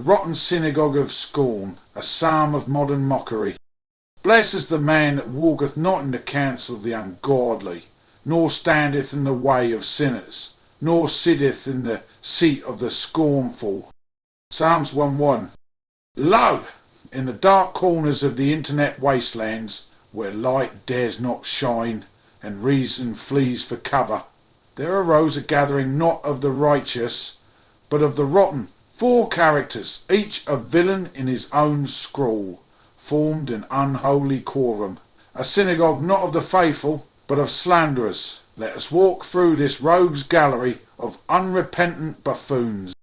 rotten synagogue of scorn, a psalm of modern mockery. Blessed is the man that walketh not in the counsel of the ungodly, nor standeth in the way of sinners, nor sitteth in the seat of the scornful. Psalms 1:1. Lo! In the dark corners of the internet wastelands, where light dares not shine, and reason flees for cover, there arose a gathering not of the righteous, but of the rotten. 4 characters, each a villain in his own scrawl, formed an unholy quorum. A synagogue not of the faithful, but of slanderers. Let us walk through this rogues' gallery of unrepentant buffoons.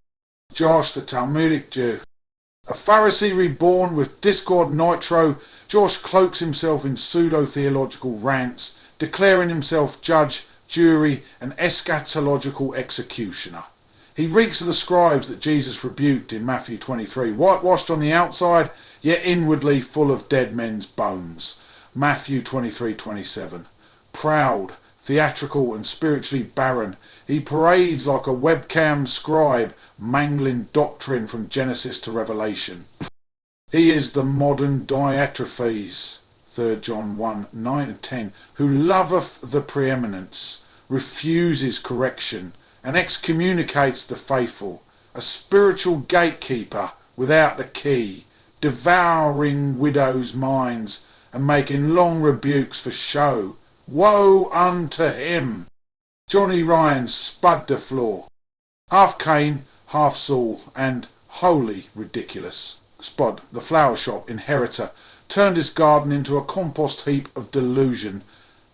Josh, the Talmudic Jew. A Pharisee reborn with discord nitro, Josh cloaks himself in pseudo-theological rants, declaring himself judge, jury, and eschatological executioner. He reeks of the scribes that Jesus rebuked in Matthew 23, whitewashed on the outside, yet inwardly full of dead men's bones. Matthew 23:27. Proud, theatrical, and spiritually barren, he parades like a webcam scribe, mangling doctrine from Genesis to Revelation. He is the modern Diotrephes, 3 John 1:9 and 10, who loveth the preeminence, refuses correction, and excommunicates the faithful, a spiritual gatekeeper without the key, devouring widows' minds and making long rebukes for show. Woe unto him! Johnny Ryan's Spud the floor. Half Cain, half Saul, and wholly ridiculous. Spud, the flower shop inheritor, turned his garden into a compost heap of delusion.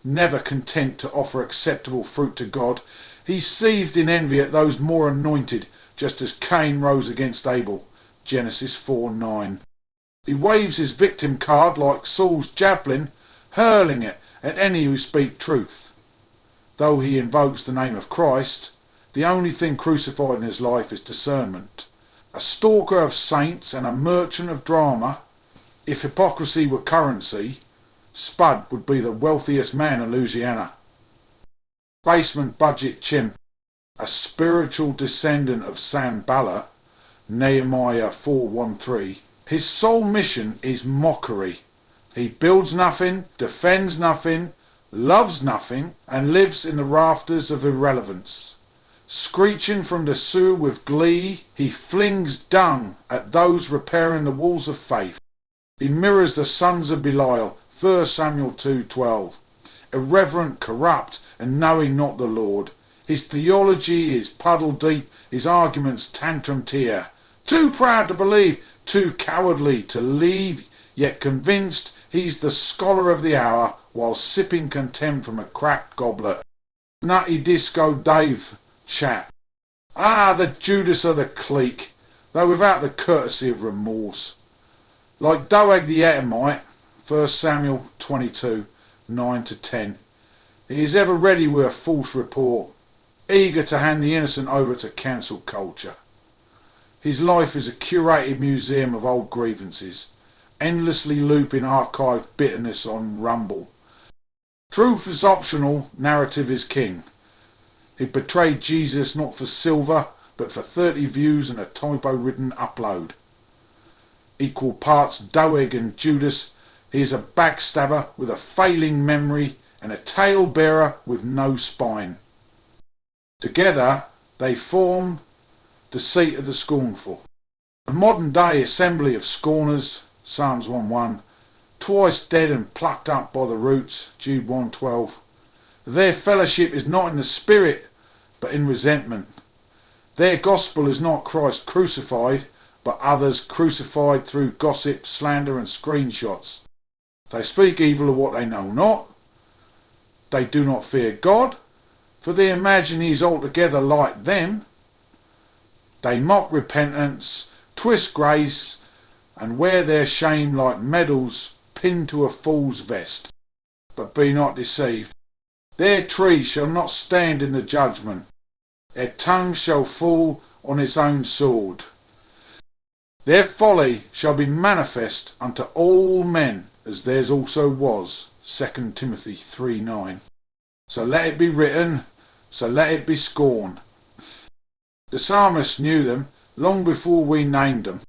Never content to offer acceptable fruit to God, he seethed in envy at those more anointed, just as Cain rose against Abel. Genesis 4:9. He waves his victim card like Saul's javelin, hurling it at any who speak truth. Though he invokes the name of Christ, the only thing crucified in his life is discernment. A stalker of saints and a merchant of drama. If hypocrisy were currency, Spud would be the wealthiest man in Louisiana. Basement budget chimp, a spiritual descendant of Sanballat, Nehemiah 4:1-3. His sole mission is mockery. He builds nothing, defends nothing, loves nothing, and lives in the rafters of irrelevance. Screeching from the sewer with glee, he flings dung at those repairing the walls of faith. He mirrors the sons of Belial, 1 Samuel 2:12. Irreverent, corrupt, and knowing not the Lord. His theology is puddle deep, his arguments tantrum tear. Too proud to believe, too cowardly to leave, yet convinced he's the scholar of the hour while sipping contempt from a cracked goblet. Nutty Disco Dave chap. The Judas of the clique, though without the courtesy of remorse. Like Doeg the Edomite, 1 Samuel 22:9-10. He is ever ready with a false report, eager to hand the innocent over to cancel culture. His life is a curated museum of old grievances, endlessly looping archived bitterness on rumble. Truth is optional, narrative is king. He betrayed Jesus not for silver, but for 30 views and a typo-ridden upload. Equal parts Doeg and Judas, he is a backstabber with a failing memory and a tale-bearer with no spine. Together they form the seat of the scornful. A modern-day assembly of scorners, Psalms 1:1, twice dead and plucked up by the roots, Jude 1:12. Their fellowship is not in the spirit, but in resentment. Their gospel is not Christ crucified, but others crucified through gossip, slander, and screenshots. They speak evil of what they know not. They do not fear God, for they imagine he is altogether like them. They mock repentance, twist grace, and wear their shame like medals pinned to a fool's vest. But be not deceived. Their tree shall not stand in the judgment. Their tongue shall fall on its own sword. Their folly shall be manifest unto all men, as theirs also was. 2 Timothy 3:9. So let it be written, so let it be scorned. The psalmist knew them long before we named them.